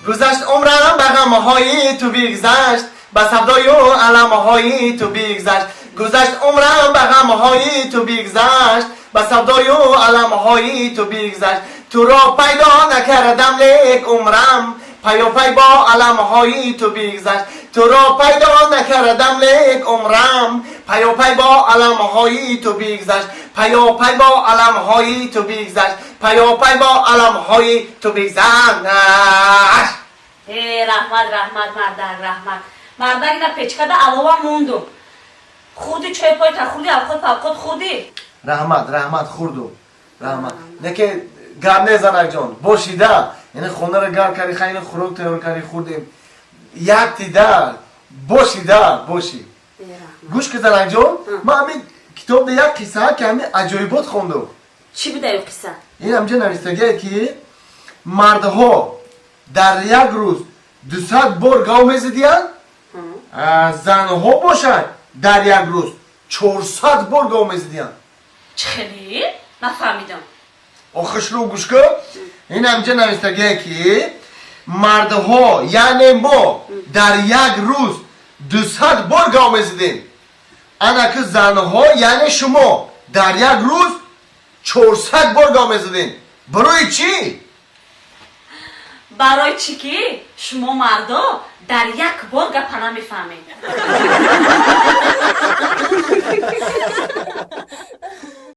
گذشت عمرم به غمهای تو بگذشت به سودای و علمهای تو بگذشت گذشت عمرم به غمهای تو بگذشت به سودای و علمهای تو بگذشت تو را پیدا نکردم لیک عمرم پیا پی با علمهای تو بگذشت تو را پیدا نکردم لیک عمرم پیا پی با علمهای تو بگذشت پیا پی با علمهای تو بگذشت پیا پی با علمهای تو بگذشت رحمت مردک مردک اینا پیچکده علاوه موندم خودی چای پای تا خودی الخود پاکود خودی رحمت خوردو رحمت نکه گرد نزنک جان باشیده یعنی خونه را گرد کردی خیلی خوراک تیار کردی خوردیم یک تیده باشی گوش که زنک جان ما همین کتاب یک قصه که همین عجایبات خوندم چی بوده این قصه؟ این همجا نوشتگه که مردها در یک روز 200 بار گاو میزدین زنها باشد در یک روز 400 بار گاو میزدین چخیلی؟ نفهمیدم آخش رو گوش کن این همجا نوشتگه که مردها یعنی ما در یک روز 200 بار گاو میزدیم انا که زنها یعنی شما در یک روز 400 بار گاو میزدین برای چی؟ برای چی که شما مردا در یک بار گپ نمیفهمید